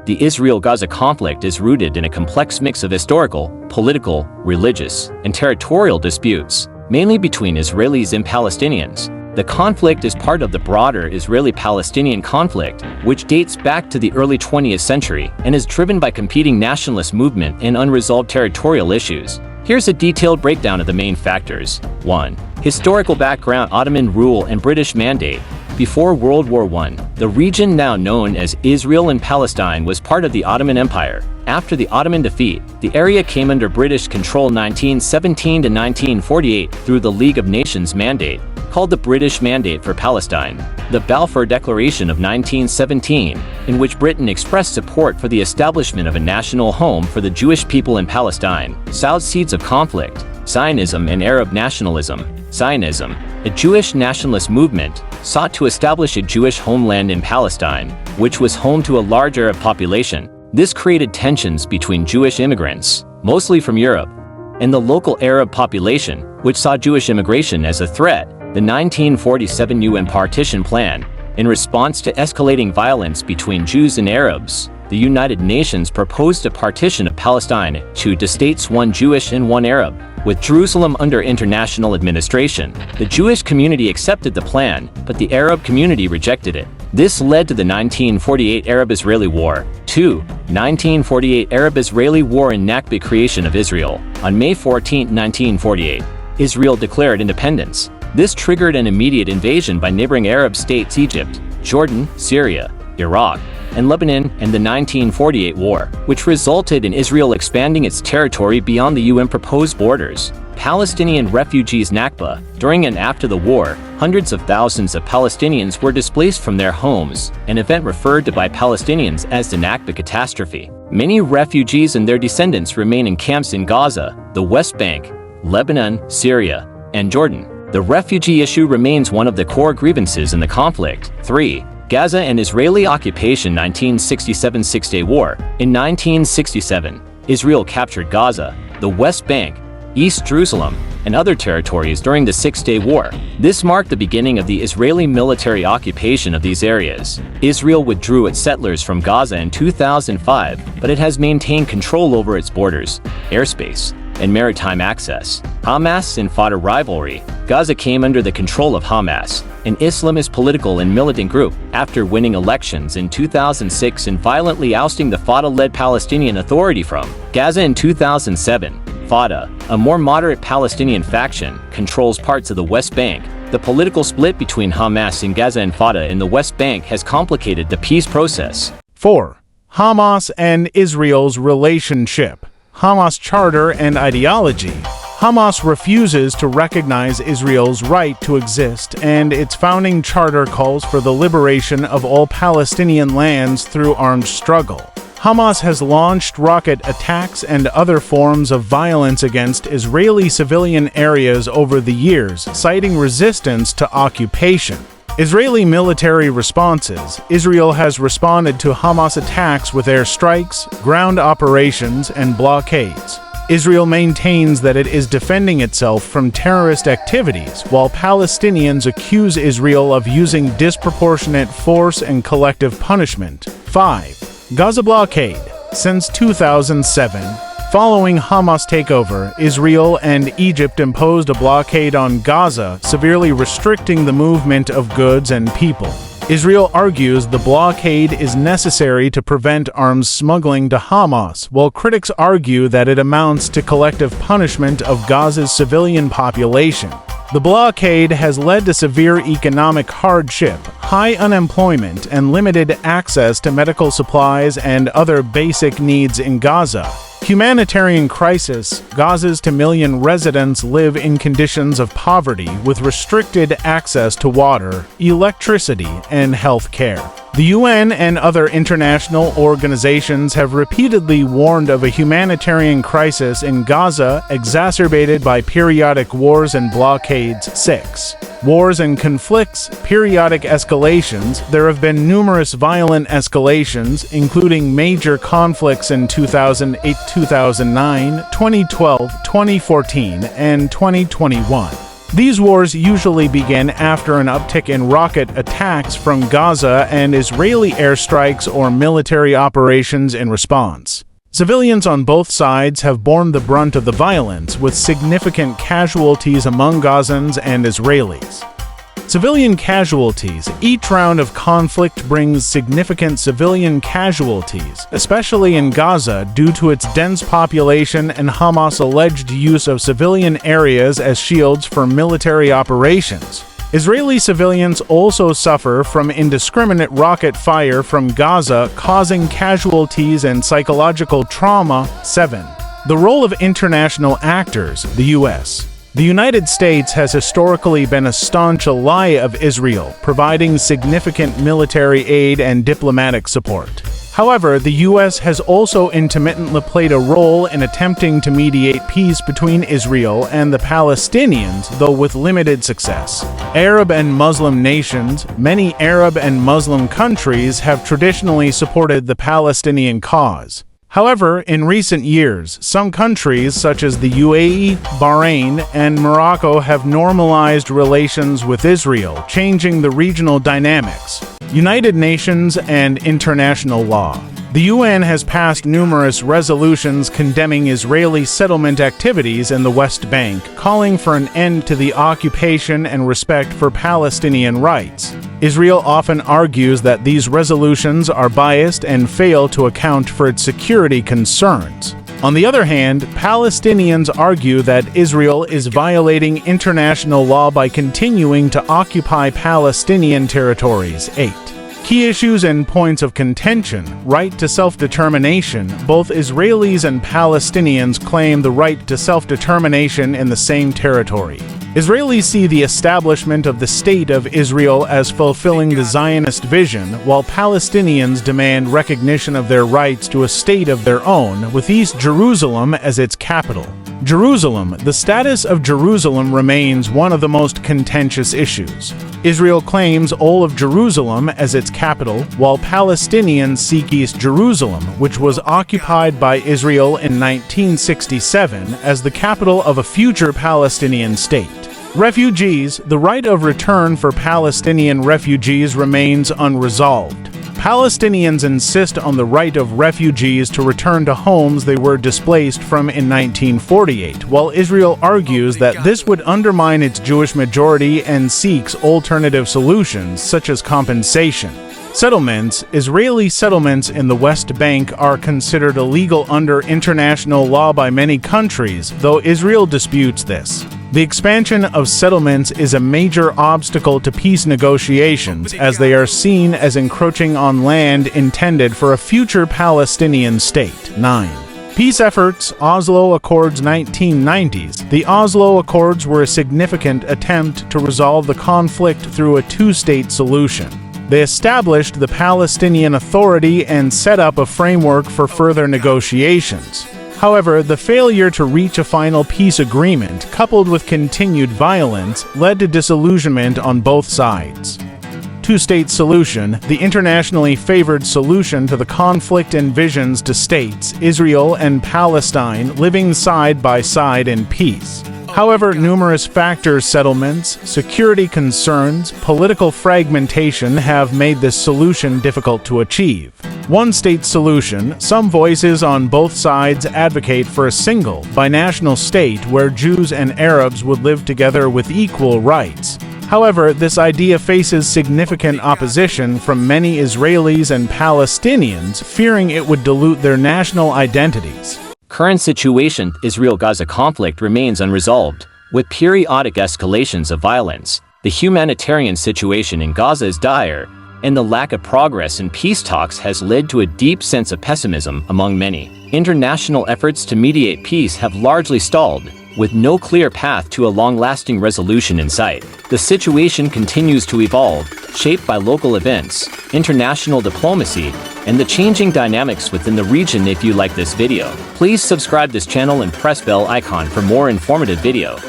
The Israel-Gaza conflict is rooted in a complex mix of historical, political, religious, and territorial disputes, mainly between Israelis and Palestinians. The conflict is part of the broader Israeli-Palestinian conflict, which dates back to the early 20th century and is driven by competing nationalist movement and unresolved territorial issues. Here's a detailed breakdown of the main factors. 1. Historical background: Ottoman rule and British mandate. Before World War I, the region now known as Israel and Palestine was part of the Ottoman Empire. After the Ottoman defeat, the area came under British control 1917 to 1948 through the League of Nations Mandate, called the British Mandate for Palestine. The Balfour Declaration of 1917, in which Britain expressed support for the establishment of a national home for the Jewish people in Palestine, sowed seeds of conflict. Zionism and Arab nationalism. Zionism, a Jewish nationalist movement, sought to establish a Jewish homeland in Palestine, which was home to a large Arab population. This created tensions between Jewish immigrants, mostly from Europe, and the local Arab population, which saw Jewish immigration as a threat. The 1947 UN Partition Plan. In response to escalating violence between Jews and Arabs, the United Nations proposed a partition of Palestine to two states, one Jewish and one Arab, with Jerusalem under international administration. The Jewish community accepted the plan, but the Arab community rejected it. This led to the 1948 Arab-Israeli War. 2. 1948 Arab-Israeli War and Nakba creation of Israel. On May 14, 1948, Israel declared independence. This triggered an immediate invasion by neighboring Arab states Egypt, Jordan, Syria, Iraq, and Lebanon, and the 1948 war, which resulted in Israel expanding its territory beyond the UN proposed borders. Palestinian refugees Nakba. During and after the war, hundreds of thousands of Palestinians were displaced from their homes, an event referred to by Palestinians as the Nakba catastrophe. Many refugees and their descendants remain in camps in Gaza, the West Bank, Lebanon, Syria, and Jordan. The refugee issue remains one of the core grievances in the conflict. 3. Gaza and Israeli occupation. 1967 Six-Day War. In 1967, Israel captured Gaza, the West Bank, East Jerusalem, and other territories during the Six-Day War. This marked the beginning of the Israeli military occupation of these areas. Israel withdrew its settlers from Gaza in 2005, but it has maintained control over its borders, airspace, and maritime access. Hamas and Fatah rivalry. Gaza came under the control of Hamas, an Islamist political and militant group, after winning elections in 2006 and violently ousting the Fatah-led Palestinian Authority from Gaza in 2007. Fatah, a more moderate Palestinian faction, controls parts of the West Bank. The political split between Hamas in Gaza and Fatah in the West Bank has complicated the peace process. 4. Hamas and Israel's relationship. Hamas charter and ideology. Hamas refuses to recognize Israel's right to exist, and its founding charter calls for the liberation of all Palestinian lands through armed struggle. Hamas has launched rocket attacks and other forms of violence against Israeli civilian areas over the years, citing resistance to occupation. Israeli military responses. Israel has responded to Hamas attacks with airstrikes, ground operations, and blockades. Israel maintains that it is defending itself from terrorist activities, while Palestinians accuse Israel of using disproportionate force and collective punishment. 5. Gaza blockade. Since 2007, following Hamas takeover, Israel and Egypt imposed a blockade on Gaza, severely restricting the movement of goods and people. Israel argues the blockade is necessary to prevent arms smuggling to Hamas, while critics argue that it amounts to collective punishment of Gaza's civilian population. The blockade has led to severe economic hardship, high unemployment, and limited access to medical supplies and other basic needs in Gaza. Humanitarian crisis. Gaza's 2 million residents live in conditions of poverty with restricted access to water, electricity, and health care. The UN and other international organizations have repeatedly warned of a humanitarian crisis in Gaza exacerbated by periodic wars and blockades. 6. Wars and conflicts, periodic escalations. There have been numerous violent escalations, including major conflicts in 2008, 2009, 2012, 2014, and 2021. These wars usually begin after an uptick in rocket attacks from Gaza and Israeli airstrikes or military operations in response. Civilians on both sides have borne the brunt of the violence, with significant casualties among Gazans and Israelis. Civilian casualties. Each round of conflict brings significant civilian casualties, especially in Gaza due to its dense population and Hamas' alleged use of civilian areas as shields for military operations. Israeli civilians also suffer from indiscriminate rocket fire from Gaza, causing casualties and psychological trauma. 7. The role of international actors. The U.S. The United States has historically been a staunch ally of Israel, providing significant military aid and diplomatic support. However, the U.S. has also intermittently played a role in attempting to mediate peace between Israel and the Palestinians, though with limited success. Arab and Muslim nations. Many Arab and Muslim countries have traditionally supported the Palestinian cause. However, in recent years, some countries such as the UAE, Bahrain, and Morocco have normalized relations with Israel, changing the regional dynamics. United Nations and international law. The UN has passed numerous resolutions condemning Israeli settlement activities in the West Bank, calling for an end to the occupation and respect for Palestinian rights. Israel often argues that these resolutions are biased and fail to account for its security concerns. On the other hand, Palestinians argue that Israel is violating international law by continuing to occupy Palestinian territories. 8. Key issues and points of contention. Right to self-determination. Both Israelis and Palestinians claim the right to self-determination in the same territory. Israelis see the establishment of the State of Israel as fulfilling the Zionist vision, while Palestinians demand recognition of their rights to a state of their own, with East Jerusalem as its capital. Jerusalem. The status of Jerusalem remains one of the most contentious issues. Israel claims all of Jerusalem as its capital, while Palestinians seek East Jerusalem, which was occupied by Israel in 1967, as the capital of a future Palestinian state. Refugees. The right of return for Palestinian refugees remains unresolved. Palestinians insist on the right of refugees to return to homes they were displaced from in 1948, while Israel argues that this would undermine its Jewish majority and seeks alternative solutions, such as compensation. Settlements. Israeli settlements in the West Bank are considered illegal under international law by many countries, though Israel disputes this. The expansion of settlements is a major obstacle to peace negotiations, as they are seen as encroaching on land intended for a future Palestinian state. 9. Peace efforts. Oslo Accords 1990s. The Oslo Accords were a significant attempt to resolve the conflict through a two-state solution. They established the Palestinian Authority and set up a framework for further negotiations. However, the failure to reach a final peace agreement, coupled with continued violence, led to disillusionment on both sides. Two-state solution. The internationally favored solution to the conflict envisions two states, Israel and Palestine, living side by side in peace. However, numerous factors, settlements, security concerns, political fragmentation have made this solution difficult to achieve. One-state solution. Some voices on both sides advocate for a single, binational state where Jews and Arabs would live together with equal rights. However, this idea faces significant opposition from many Israelis and Palestinians, fearing it would dilute their national identities. Current situation. Israel-Gaza conflict remains unresolved, with periodic escalations of violence. The humanitarian situation in Gaza is dire, and the lack of progress in peace talks has led to a deep sense of pessimism among many. International efforts to mediate peace have largely stalled, with no clear path to a long-lasting resolution in sight. The situation continues to evolve, shaped by local events, international diplomacy, and the changing dynamics within the region. If you like this video, please subscribe this channel and press bell icon for more informative video.